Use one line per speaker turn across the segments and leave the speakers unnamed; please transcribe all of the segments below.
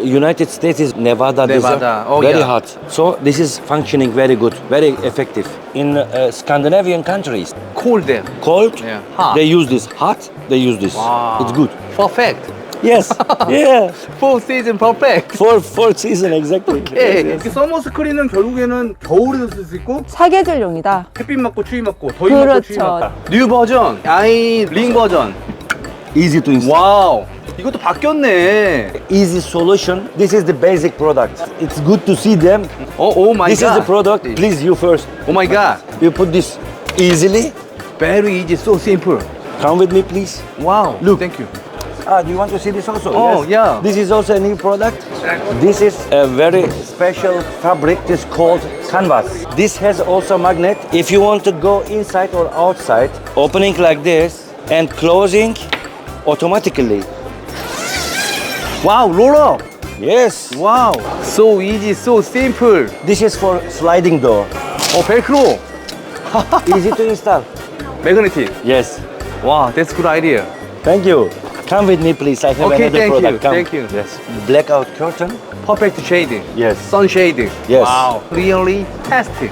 United States is Nevada desert, very hot. So this is functioning very good, very effective. In Scandinavian countries,
Cold there.
cold,
Hot.
they use this. Hot, they use this.
Wow.
It's good.
Perfect.
Yes, yeah.
Full season perfect.
For season exactly.
오케이.
Yes, yes.
서머 스크린은 결국에는 겨울에도 쓸 수 있고
사계절용이다.
햇빛 맞고 추위 맞고 더위 맞고 추위
그렇죠.
맞고. 뉴 버전, 아이 링 버전.
Easy to install.
와우. 이것도 바뀌었네.
Easy solution. This is the basic product. It's good to see them.
오 마이
This
갓.
is the product. Please, you first.
오 마이 갓.
You put this easily.
Very easy, so simple.
Come with me, please.
와우.
Look.
Thank you.
Do you want to see this also?
Oh,
Yes.
yeah.
This is also a new product. This is a very special fabric. It's called canvas. This has also magnet. If you want to go inside or outside, opening like this and closing automatically.
와우, 롤러.
Yes.
와우. So easy, so simple.
This is for sliding door.
벨크로.
Easy to install.
매그네틱.
Yes.
와, that's good idea.
Thank you. Come with me, please. I have
Okay,
another
thank
product.
you,
Come.
thank you.
Yes. Blackout curtain.
Perfect shade.
Yes.
Sunshade.
Yes.
Wow. Really fantastic.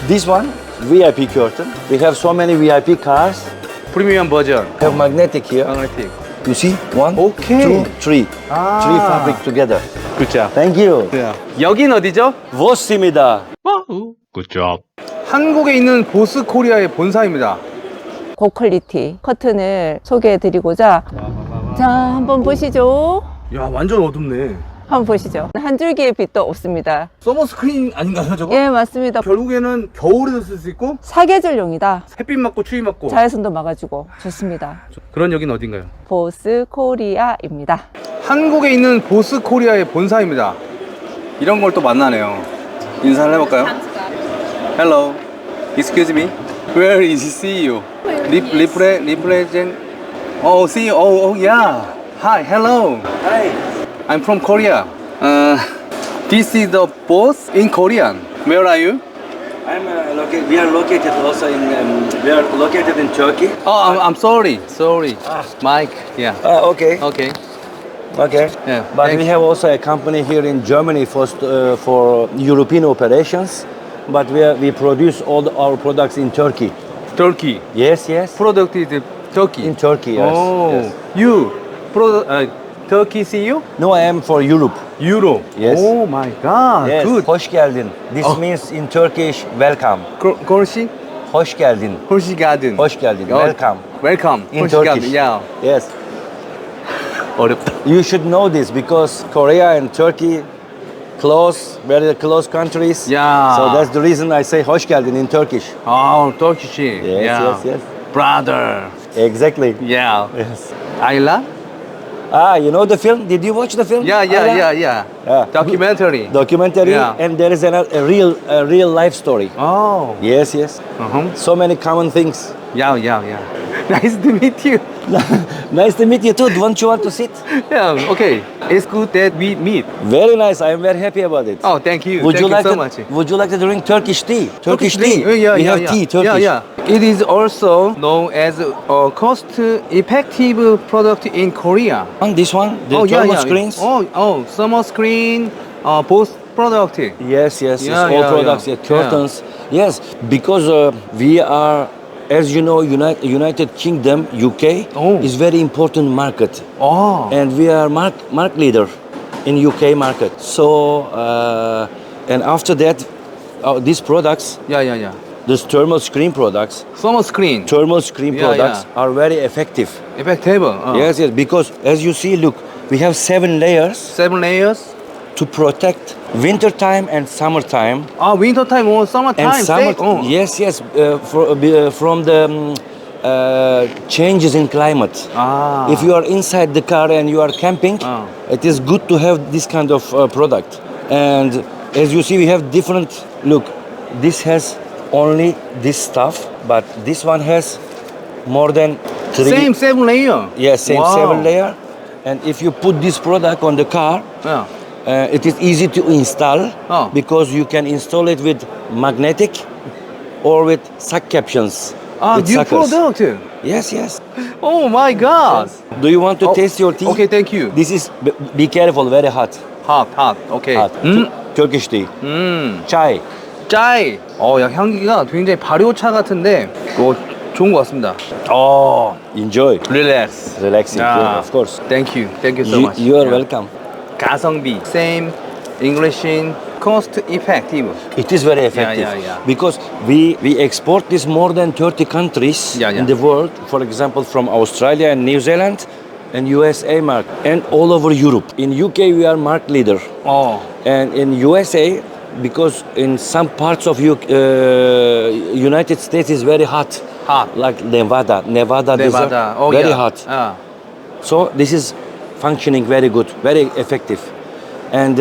This one, VIP curtain. We have so many VIP cars.
프리미엄 버전.
Have magnetic here.
매그네틱.
You see? One,
Okay.
two, three.
Ah.
Three fabric together.
굿잡.
Thank you.
여긴 어디죠?
VOOS입니다.
굿잡. 한국에 있는 보스 코리아의 본사입니다.
고퀄리티 커튼을 소개해드리고자 자 한번 보시죠.
야, 완전 어둡네.
한번 보시죠. 한 줄기의 빛도 없습니다.
서머 스크린 아닌가요, 저거?
예 맞습니다.
결국에는 겨울에도 쓸 수 있고
사계절용이다.
햇빛 맞고 추위 맞고
자외선도 막아주고 좋습니다.
그런 여긴 어딘가요?
보스 코리아입니다.
한국에 있는 보스 코리아의 본사입니다. 이런 걸 또 만나네요. 인사를 해볼까요? Hello, excuse me. Where is CEO? Represent. Oh, CEO. Oh, yeah. Hi, hello.
Hi.
I'm from Korea. This is the boss in Korean. Where are you?
We are located also in. We are located in Turkey.
Oh, I'm sorry. Sorry. Mike. Yeah.
Okay.
Okay.
Okay.
Yeah,
But
thank
we
you.
have also a company here in Germany for European operations. But we produce all our products in Turkey.
Turkey.
Yes, yes.
Product is Turkey.
In Turkey, yes.
Oh,
yes.
you Turkey CEO?
No, I am for Europe.
Europe.
Yes.
Oh my God.
Yes.
Good.
Hoş geldin. This means in Turkish, welcome.
Korshi?
Hoş geldin.
Horsi Garden.
Hoş geldin.
Oh,
Welcome.
Welcome.
In
Horsi
Turkish.
Garden. Yeah.
Yes.
어렵다.
You should know this because Korea and Turkey very close countries.
Yeah.
So that's the reason I say hoş geldin in Turkish.
Oh, Turkish.
Yes,
yeah.
yes, yes.
Brother.
Exactly.
Yeah.
Yes.
Ayla?
You know the film? Did you watch the film?
Yeah, yeah,
Ayla?
yeah, yeah.
Yeah.
Documentary.
Documentary,
Yeah.
and there is a real life story.
Oh.
Yes, yes.
Uh-huh.
So many common things.
Yeah, yeah, yeah. Nice to meet you.
Nice to meet you too. Don't you want to sit?
Yeah, okay. It's good that we meet.
Very nice. I am very happy about it.
Oh, thank you.
Would
thank
you like
so
to,
much.
Would you like to drink Turkish tea? Turkish tea.
Yeah,
we
yeah,
have
yeah.
tea. Turkish.
Yeah, yeah. It is also known as a cost-effective product in Korea.
And this one, the
oh, yeah,
thermo
yeah.
screens.
Oh, thermal screen, both product.
Yes, yes,
Yeah,
yes. All
yeah,
products,
yeah.
yeah. Curtains. Yes, because we are, as you know, United Kingdom, UK, is very important market,
Oh.
and we are mark leader in UK market. So, and after that, these products,
Yeah, yeah, yeah.
these thermal screen products,
Thermal screen.
thermal screen
Yeah,
products
yeah.
are very effective.
Effective.
Yes, yes, because as you see, look, we have 7 layers
7 layers.
to protect winter time and summertime.
Winter time or summer time.
And summer,
Oh.
yes, yes, from the changes in climate. If you are inside the car and you are camping, it is good to have this kind of product. And as you see, we have different. Look, this has only this stuff, but this one has more than 3.
Same 7 layer.
Yes, same
Wow.
7 layer. And if you put this product on the car,
Yeah.
it is easy to install
Oh.
because you can install it with magnetic or with suck captions. with
New
suckers.
product.
Yes, yes.
Oh my God.
Do you want to taste your tea?
Okay, thank you.
This is, be careful, very hot.
hot. 오케이.
Hot. Turkish tea. Chai.
짜이. 야, 향기가 굉장히 발효차 같은데, 좋은 것 같습니다.
Enjoy.
Relax.
Relaxing, yeah, of course.
Thank you so much.
You are welcome.
가성비. Same English in cost effective.
It is very effective
yeah.
because we export this more than 30 countries in the world. For example, from Australia and New Zealand and USA market and all over Europe. In UK we are market leader. And in USA, because in some parts of United States is very hot. Like Nevada is very hot. So this is functioning very good, very effective. And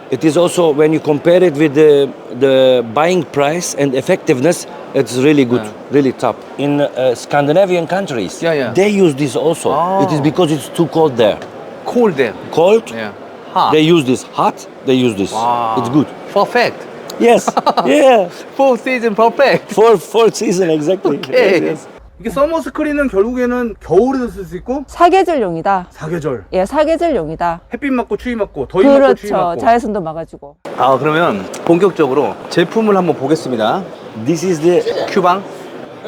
it is also, when you compare it with the buying price and effectiveness, it's really good, really top. In Scandinavian countries, they use this also. It is because it's too cold there.
Cold there.
Cold?
Yeah. Hot.
They use this. Hot? They use this.
Wow.
It's good.
Perfect.
Yes. Yeah.
Full season perfect.
Fourth season exactly.
Okay.
Yes.
이게 서머 스크린은 결국에는 겨울에도 쓸 수 있고
사계절용이다.
사계절.
예, 사계절용이다.
햇빛 맞고 추위 맞고 더위 맞고 추위
그렇죠.
맞고.
자외선도 막아주고.
그러면 본격적으로 제품을 한번 보겠습니다.
This is the
큐방.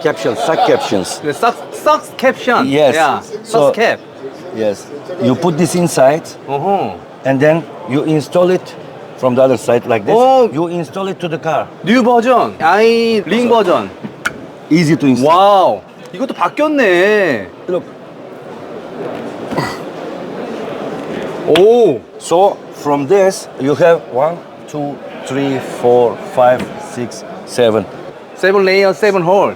captions, suck captions.
Socks caption.
Yes.
Yeah.
So-
Socks cap.
Yes. You put this inside and then you install it from the other side like this. You install it to the car.
뉴 버전. 링 버전.
Easy to install.
와우. 이것도 바뀌었네.
Look.
오.
So from this you have 1, 2, 3, 4, 5, 6, 7.
7 layer, 7 hole.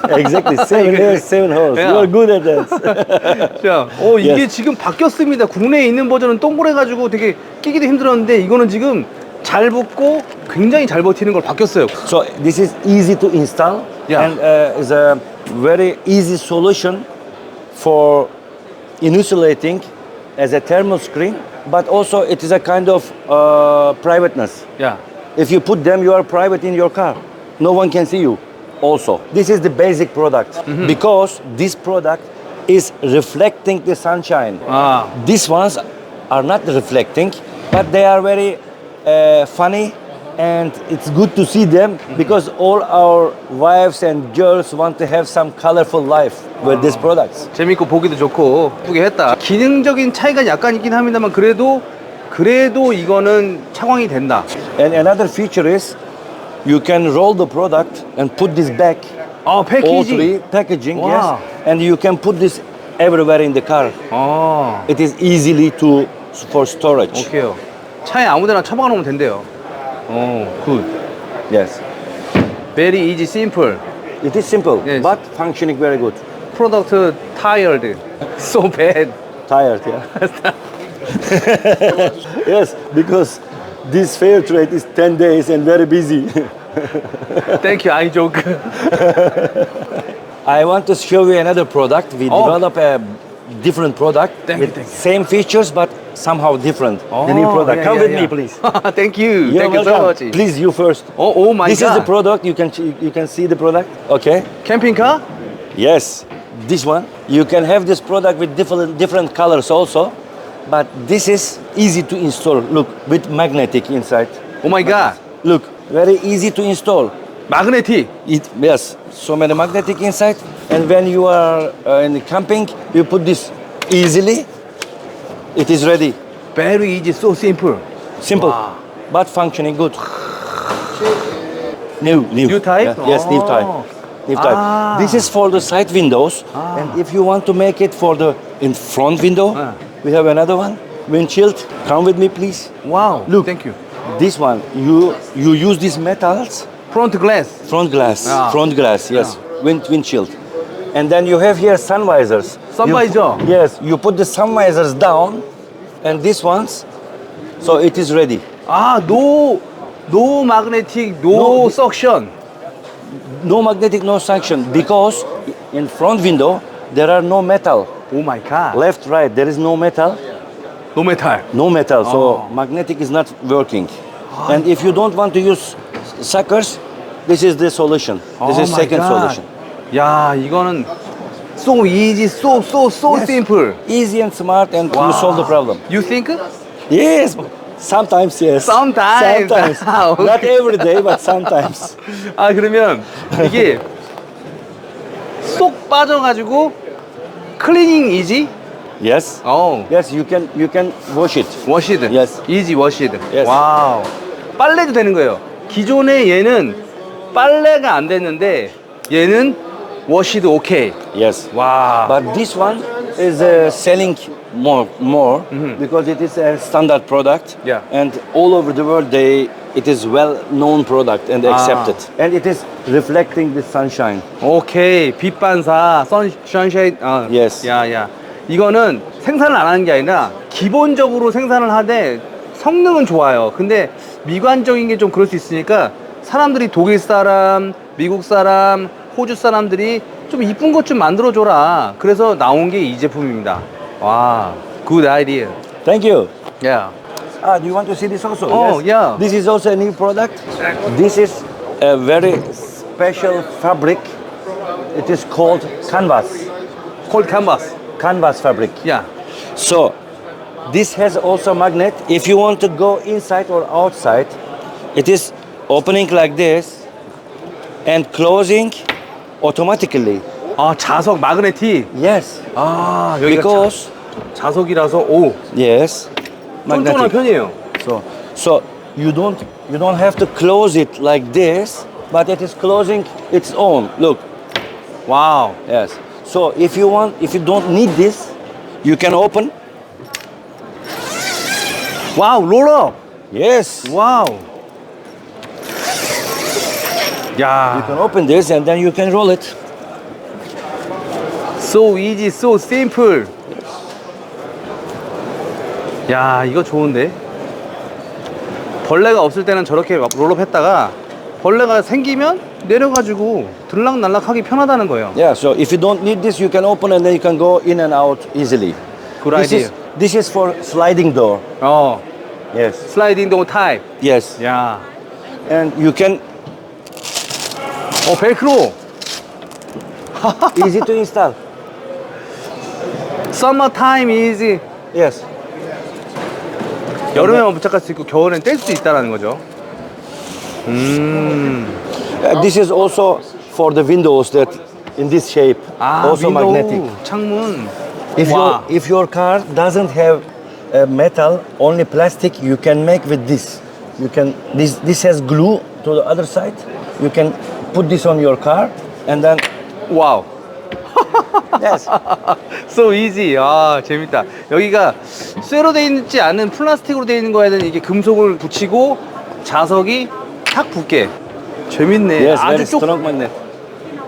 Exactly. 7 layers, 7 holes.
Yeah.
You are good at that.
자, 이게
Yes.
지금 바뀌었습니다. 국내에 있는 버전은 동그래가지고 되게 끼기도 힘들었는데 이거는 지금 잘 붙고 굉장히 잘 버티는 걸 바뀌었어요.
So this is easy to install and is a very easy solution for insulating as a thermal screen, but also it is a kind of privateness.
야,
If you put them, you are private in your car. No one can see you. Also, this is the basic product because this product is reflecting the sunshine. These ones are not reflecting, but they are very funny, and it's good to see them because all our wives and girls want to have some colorful life with these products.
재밌고 보기도 좋고 예쁘게 했다. 기능적인 차이가 약간 있긴 합니다만 그래도 이거는 차광이 된다.
And another feature is you can roll the product and put this back. All
패키지.
three packaging,
Wow.
yes. And you can put this everywhere in the car. It is easily for storage.
오케이요. 차에 아무데나 처박아 놓으면 된대요. 굿.
Yes.
Very easy, simple.
It is simple,
Yes.
but functioning very good.
Product tired. So bad.
Tired, yeah. Yes, because this fair trade is 10 days and very busy.
Thank you, I joke.
I want to show you another product. We develop a different product with same features but somehow different. The new product. Come with me, please.
Thank you.
You're
Thank you so
welcome.
much.
Please, you first.
Oh my
This
God.
is the product. You can see the product. Okay.
캠핑카?
Yes. This one. You can have this product with different colors also, but this is easy to install. Look, with magnetic inside.
Oh my God.
Look, very easy to install.
마그네틱.
Yes, so many magnetic inside, and when you are in camping, you put this easily. It is ready.
Very easy, so simple.
Simple,
Wow.
but functioning good. New
type?
Yeah, yes, new type. New type.
Ah.
This is for the side windows, and if you want to make it for the in front window, we have another one. Windshield. Come with me, please.
Wow.
Look.
Thank you.
This one, you use these metals.
Front glass.
Front glass.
Ah.
Front glass. Yes. Windshield. And then you have here sun visors.
Sun visor.
Yes. You put the sun visors down, and these ones, so it is ready.
No magnetic, no suction.
No magnetic, no suction, because in front window there are no metal.
Oh my God.
Left, right, there is no metal.
No metal.
No metal. So magnetic is not working. And if you don't want to use suckers, this is the solution. This is second solution.
야, 이거는 so easy, so
Yes.
simple.
Easy and smart, and you solve the problem.
You think?
Yes, sometimes yes.
Sometimes.
Sometimes.
Ah, okay.
Not every day, but sometimes.
아, 그러면 이게 쏙 빠져가지고 클리닝 이지?
Yes.
어.
Yes, you can wash it.
워시드.
Yes.
이지 워시드.
Yes.
와우. 빨래도 되는 거예요. 기존에 얘는 빨래가 안 됐는데 얘는 워시드 오케이.
Yes.
와.
But this one is selling more because it is a standard product.
Yeah.
And all over the world, it is well-known product and accepted. And it is reflecting the sunshine.
오케이. 빛 반사. 선샤인. 아.
Yes.
야. 이거는 생산을 안 하는 게 아니라 기본적으로 생산을 하되 성능은 좋아요. 근데 미관적인 게 좀 그럴 수 있으니까 사람들이 독일 사람, 미국 사람, 호주 사람들이 좀 이쁜 것 좀 만들어줘라. 그래서 나온 게 이 제품입니다. 와, good idea.
Thank you.
Yeah.
Do you want to see this also?
Oh,
Yes.
yeah.
This is also a new product. This is a very special fabric. It is called canvas.
Cold canvas.
Canvas fabric.
Yeah.
So, this has also magnet. If you want to go inside or outside, it is opening like this and closing automatically.
아, 자석 마그네틱.
Yes.
아, 여기가
Because
자석이라서 오,
yes,
쫀쫀한 편이에요.
So you don't have to close it like this, but it is closing its own. Look.
와우.
Yes. So if you don't need this, you can open.
와우, 롤러.
Yes.
와우.
You
야,
can open this and then you can roll it.
so easy, so simple. 야, 이거 좋은데? 벌레가 없을 때는 저렇게 롤업 했다가 벌레가 생기면 내려가지고 들락날락하기 편하다는 거예요.
Yeah. So if you don't need this, you can open and then you can go in and out easily.
Good idea.
This is for sliding door.
어,
Yes.
슬라이딩 도어 타입.
Yes.
야,
And you can
벨크로.
easy to install.
Summer time easy.
Yes.
여름에만 부착할 수 있고 겨울엔 뗄 수 있다는 거죠.
This is also for the windows that in this shape.
아,
Also
윈도우,
magnetic.
창문.
If your car doesn't have metal, only plastic, you can make with this. This has glue to the other side. You can put this on your car and then
와우.
yes.
So easy. 아, 재밌다. 여기가 쇠로 돼 있지 않은 플라스틱으로 돼 있는 거에는 이게 금속을 붙이고 자석이 탁 붙게. 재밌네.
Yes, very
아주
strong magnet.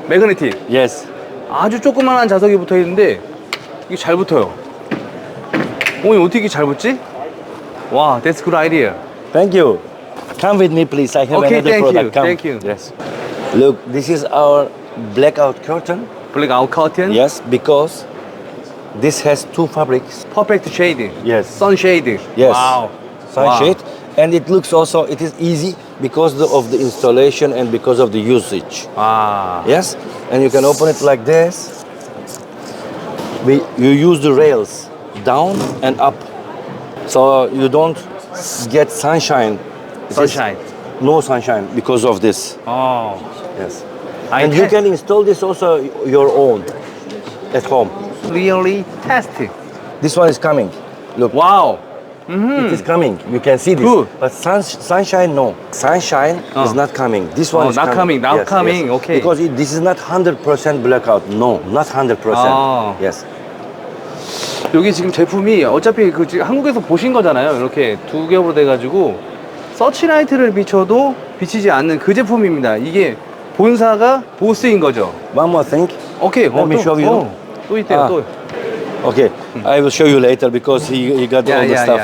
매그네틱.
Yes.
아주 조그만한 자석이 붙어 있는데 이게 잘 붙어요. 어떻게 이렇게 잘 붙지? 와, that's good idea.
Thank you. Come with me, please. I have
Okay,
another
thank
product.
you,
Come.
thank you.
Yes. Look, this is our blackout curtain.
블랙아웃 커튼.
Yes, because this has two fabrics.
퍼펙트 쉐이드.
Yes.
선 쉐이드.
Yes.
와우.
Sunshade. And it looks also, it is easy because of the installation and because of the usage.
아.
Yes. And you can open it like this. You use the rails down and up. So you don't get sunshine. It is
Sunshine.
No sunshine because of this.
어.
Yes.
I
And you
test-
can install this also your own at home.
Really test.
This one is coming. Look,
와우.
it is coming. You can see this.
Good.
But sunshine, no. Sunshine is not coming. This one is
not coming. Now coming. Okay.
Because this is not 100% blackout. No, not 100%.
Ah.
Yes.
여기 지금 제품이 어차피 그 지금 한국에서 보신 거잖아요. 이렇게 두 겹으로 돼가지고 서치라이트를 비춰도 비치지 않는 그 제품입니다. 이게 본사가 보스인 거죠.
One more thing.
오케이.
Let me show you.
또 있대요.
아.
또.
Okay, I will show you later because he got all the stuff.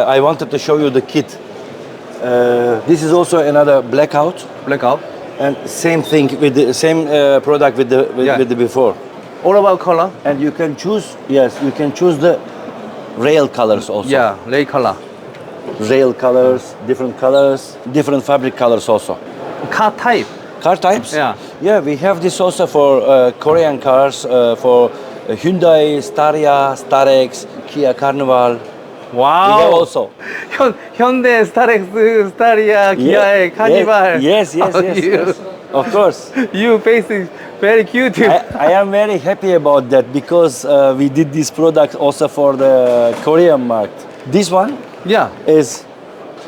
I wanted to show you the kit. This is also another blackout
블랙아웃.
and same thing with the same product with the before.
All about color.
And you can choose, yes, you can choose the rail colors also.
Yeah, 레이 컬러.
Rail colors, different fabric colors also.
카 타입.
Car types?
Yeah.
Yeah, we have this also for Korean cars, for Hyundai, Staria, Starex, Kia Carnival.
와우.
We have also.
현대, 스타렉스, 스타리아, 기아의 카니발.
Yes, yes, yes, yes. Of course.
You face very cute.
I am very happy about that because we did this product also for the Korean market. This one
Yeah.
is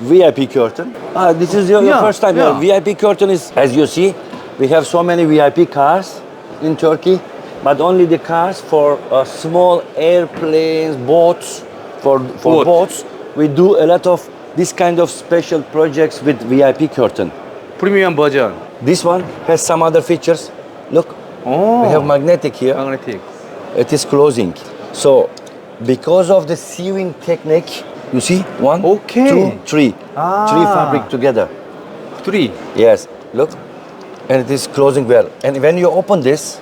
VIP curtain. This is your
Yeah,
first time.
yeah.
VIP curtain is, as you see, we have so many VIP cars in Turkey, but only the cars for small airplanes, boats, for
Boat.
boats. We do a lot of this kind of special projects with VIP curtain.
프리미엄 버전.
This one has some other features. Look,
오.
we have magnetic here.
magnetic.
It is closing. So, because of the sewing technique, you see, one,
Okay.
two, three.
Ah.
Three fabric together.
3.
Yes, look. And it is closing well. And when you open this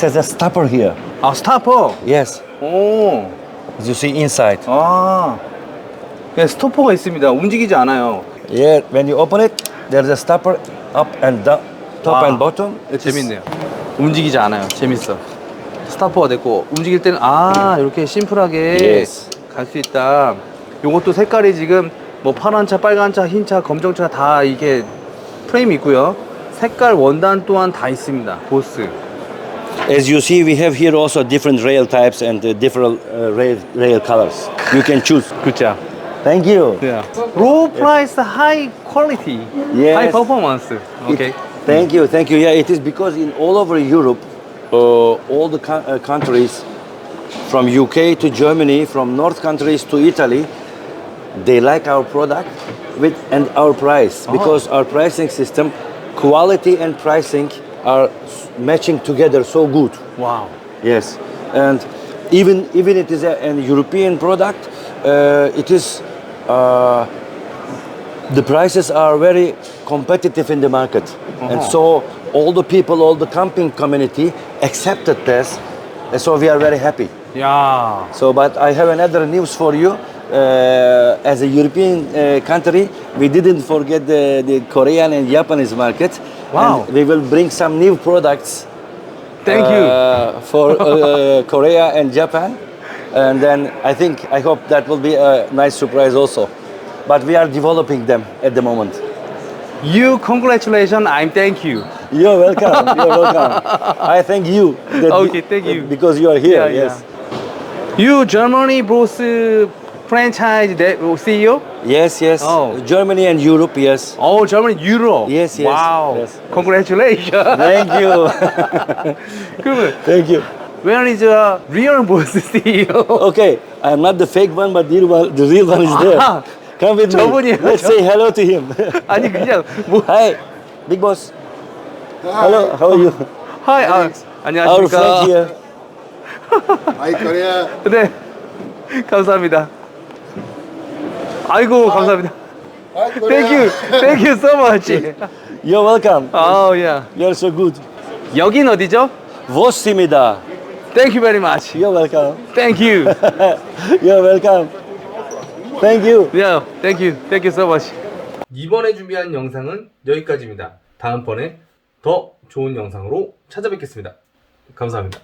has a stopper here.
아, 스타퍼.
Yes,
오.
as you see inside.
아. 네, 스토퍼가 있습니다. 움직이지 않아요.
Yeah, when you open it, there's a stopper up and down, top
와.
and bottom.
재밌네요. 움직이지 않아요. 재밌어. 스타퍼가 됐고 움직일 때는 이렇게 심플하게
Yes.
갈 수 있다. 요것도 색깔이 지금 뭐 파란 차, 빨간 차, 흰 차, 검정 차 다 이게 프레임이 있고요. 색깔 원단 또한 다 있습니다. 보스.
As you see, we have here also different rail types and different rail colors. You can choose.
굿자.
Thank you.
Low price, high quality,
Yes.
high performance. Okay.
Thank you, thank you. Yeah, it is because in all over Europe, all the countries, from UK to Germany, from North countries to Italy, they like our product and our price because our pricing system, quality and pricing are matching together so good.
Wow.
Yes, and even it is an European product, it is the prices are very competitive in the market, and so all the people, all the camping community accepted this, and so we are very happy.
야.
So, but I have another news for you. As a European country, we didn't forget the Korean and Japanese market.
Wow.
And we will bring some new products.
Thank you.
For Korea and Japan. And then I hope that will be a nice surprise also. But we are developing them at the moment.
You congratulations. I'm thank you.
You're welcome. You're welcome. I thank you.
Okay, thank you.
Because you are here. Yes.
You Germany VOOS franchise CEO?
Yes, yes.
Oh.
Germany and Europe, yes.
Oh, Germany, Europe.
Yes, yes.
Wow.
Yes.
Congratulations.
Thank you.
그러면
Thank you.
where is the real VOOS CEO?
Okay, I'm not the fake one, but the real one is there.
아,
Come with me.
저분이에요,
Let's say hello to him.
아니 그냥 뭐
Hi, big boss. Hello, how are you?
하이
Our
안녕하십니까?
friend here.
Hi, Korea.
네. 감사합니다. 아이고 감사합니다.
Hi, Korea.
Thank you so much.
You're welcome.
yeah.
You're so good.
여긴 어디죠?
VOOS입니다.
Thank you very much.
You're welcome.
Thank you.
You're welcome. Thank you.
Yeah, thank you so much. 이번에 준비한 영상은 여기까지입니다. 다음번에 더 좋은 영상으로 찾아뵙겠습니다. 감사합니다.